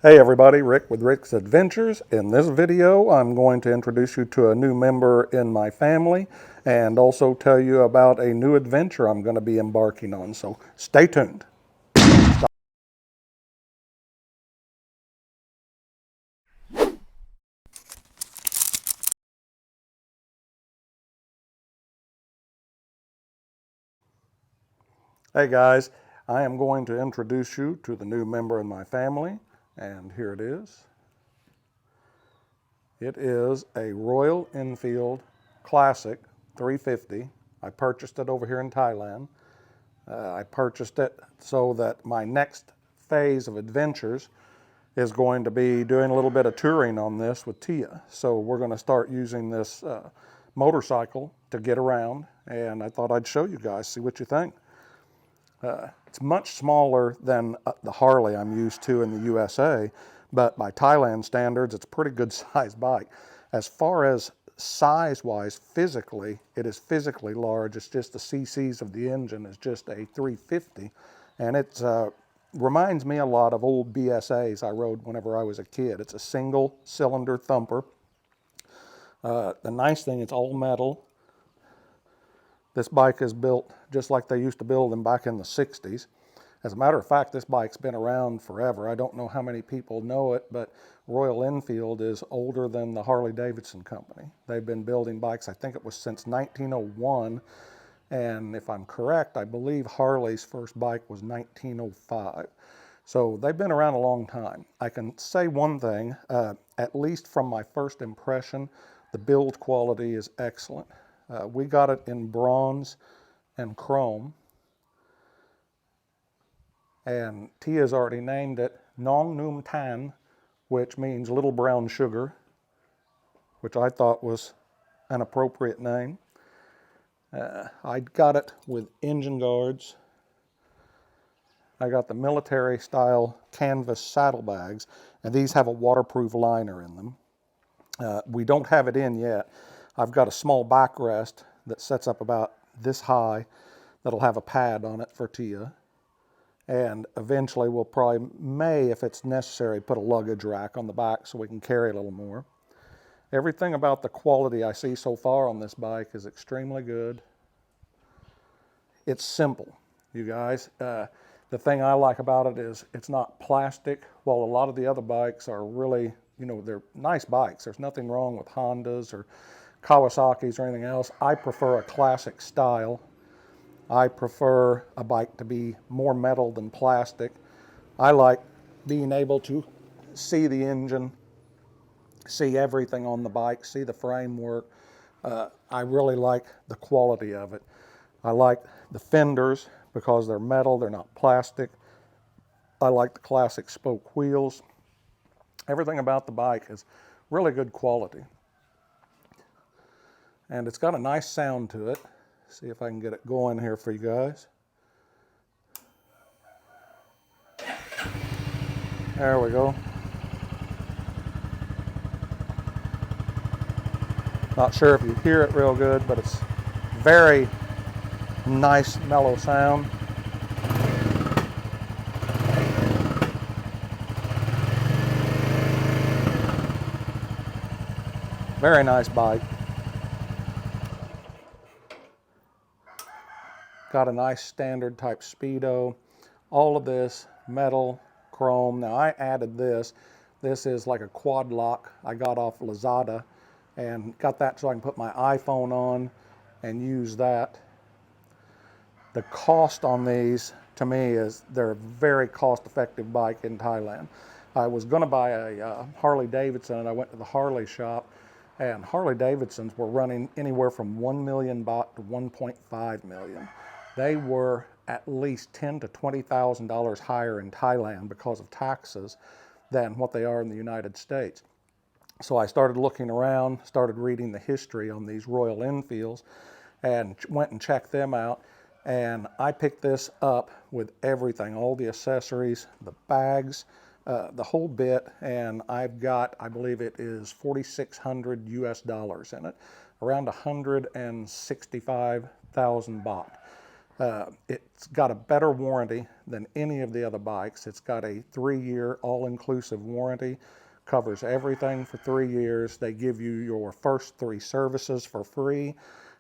Hey everybody, Rick with Rick's Adventures. In this video, I'm going to introduce you to a new member in my family and also tell you about a new adventure I'm going to be embarking on. So stay tuned. Hey guys, I am going to introduce you to the new member in my family, and here it is. It is a Royal Enfield Classic 350. I purchased it over here in Thailand. I purchased it so that my next phase of adventures is going to be doing a little bit of touring on this with Tia. So we're going to start using this motorcycle to get around, and I thought I'd show you guys, see what you think. It's much smaller than the Harley I'm used to in the USA, but by Thailand standards, it's a pretty good sized bike. As far as size-wise, physically, it is physically large. It's just the cc's of the engine is just a 350, and it reminds me a lot of old BSAs I rode whenever I was a kid. It's a single-cylinder thumper. The nice thing, it's all metal. This bike is built just like they used to build them back in the 60s. As a matter of fact, this bike's been around forever. I don't know how many people know it, but Royal Enfield is older than the Harley-Davidson company. They've been building bikes, I think it was since 1901, and if I'm correct, I believe Harley's first bike was 1905. So they've been around a long time. I can say one thing, at least from my first impression, the build quality is excellent. We got it in bronze and chrome, and Tia's already named it Nong Taan, which means little brown sugar, which I thought was an appropriate name. I got it with engine guards. I got the military style canvas saddlebags, and these have a waterproof liner in them. We don't have it in yet. I've got a small backrest that sets up about this high that'll have a pad on it for Tia. And eventually we'll probably, if it's necessary, put a luggage rack on the back so we can carry a little more. Everything about the quality I see so far on this bike is extremely good. It's simple, you guys. The thing I like about it is it's not plastic. While a lot of the other bikes are really, they're nice bikes. There's nothing wrong with Hondas or Kawasaki's or anything else. I prefer a classic style. I prefer a bike to be more metal than plastic. I like being able to see the engine, see everything on the bike, see the framework. I really like the quality of it. I like the fenders because they're metal, they're not plastic. I like the classic spoke wheels. Everything about the bike is really good quality. And it's got a nice sound to it. See if I can get it going here for you guys. There we go. Not sure if you hear it real good, but it's very nice, mellow sound. Very nice bike. Got a nice standard type speedo. All of this metal, chrome. Now I added this. This is like a quad lock I got off Lazada, and got that so I can put my iPhone on and use that. The cost on these, to me, is they're a very cost-effective bike in Thailand. I was going to buy a Harley Davidson, and I went to the Harley shop, and Harley Davidsons were running anywhere from 1 million baht to 1.5 million. They were at least $10,000 to $20,000 higher in Thailand because of taxes than what they are in the United States. So I started looking around, started reading the history on these Royal Enfields, and went and checked them out. And I picked this up with everything, all the accessories, the bags, the whole bit, and I've got, I believe it is 4,600 US dollars in it, around 165,000 baht. It's got a better warranty than any of the other bikes. It's got a 3-year all-inclusive warranty, covers everything for 3 years. They give you your first 3 services for free,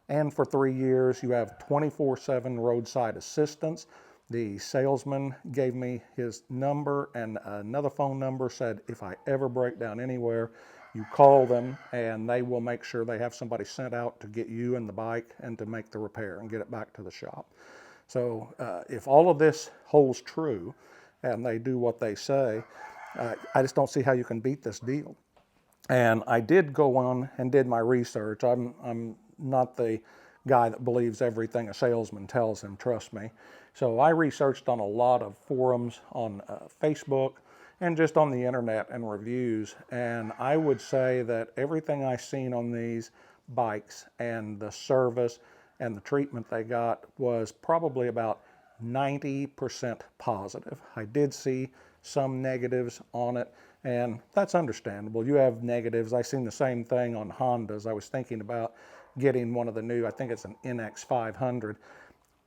and for 3 years you have 24/7 roadside assistance. The salesman gave me his number and another phone number, said if I ever break down anywhere, you call them and they will make sure they have somebody sent out to get you and the bike and to make the repair and get it back to the shop. So if all of this holds true and they do what they say, I just don't see how you can beat this deal. And I did go on and did my research. I'm not the guy that believes everything a salesman tells him, trust me. So I researched on a lot of forums on Facebook and just on the internet and reviews. And I would say that everything I've seen on these bikes and the service and the treatment they got was probably about 90% positive. I did see some negatives on it, and that's understandable. You have negatives. I seen the same thing on Hondas. I was thinking about getting one of the new, I think it's an NX 500.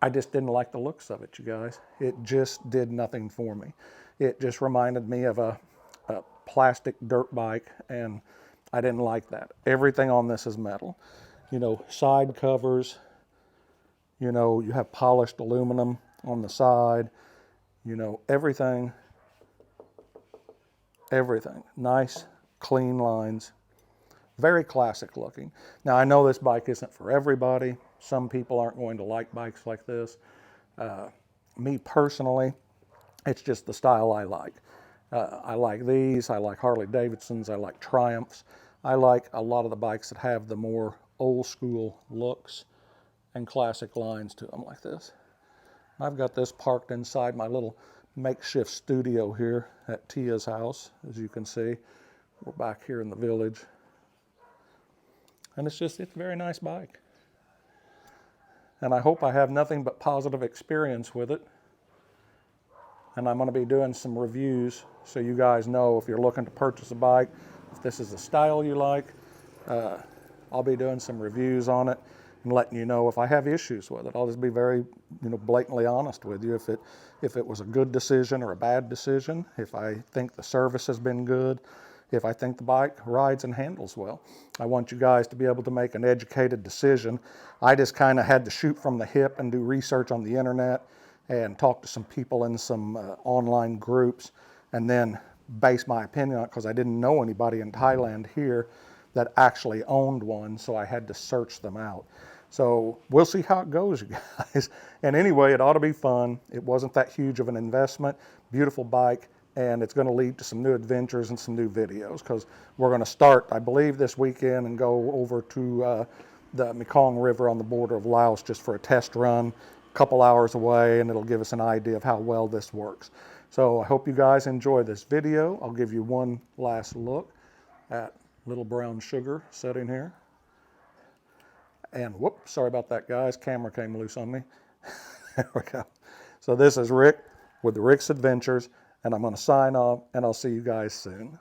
I just didn't like the looks of it, you guys. It just did nothing for me. It just reminded me of a plastic dirt bike, and I didn't like that. Everything on this is metal. You know, side covers, you know, you have polished aluminum on the side, you know, everything. Nice, clean lines. Very classic looking. Now, I know this bike isn't for everybody. Some people aren't going to like bikes like this. Me personally, it's just the style I like. I like these. I like Harley Davidsons. I like Triumphs. I like a lot of the bikes that have the more old school looks and classic lines to them like this. I've got this parked inside my little makeshift studio here at Tia's house. As you can see, we're back here in the village. And it's a very nice bike. And I hope I have nothing but positive experience with it. And I'm going to be doing some reviews so you guys know if you're looking to purchase a bike, if this is the style you like, I'll be doing some reviews on it and letting you know if I have issues with it. I'll just be very, blatantly honest with you if it was a good decision or a bad decision, if I think the service has been good, if I think the bike rides and handles well. I want you guys to be able to make an educated decision. I just kind of had to shoot from the hip and do research on the internet and talk to some people in some online groups and then base my opinion on it because I didn't know anybody in Thailand here that actually owned one, so I had to search them out. So we'll see how it goes, you guys. And anyway, it ought to be fun. It wasn't that huge of an investment. Beautiful bike, and it's going to lead to some new adventures and some new videos because we're going to start, I believe, this weekend and go over to the Mekong River on the border of Laos just for a test run, a couple hours away, and it'll give us an idea of how well this works. So I hope you guys enjoy this video. I'll give you one last look at little brown sugar sitting here. And whoops, sorry about that, guys. Camera came loose on me. There we go. So this is Rick with Rick's Adventures, and I'm going to sign off, and I'll see you guys soon.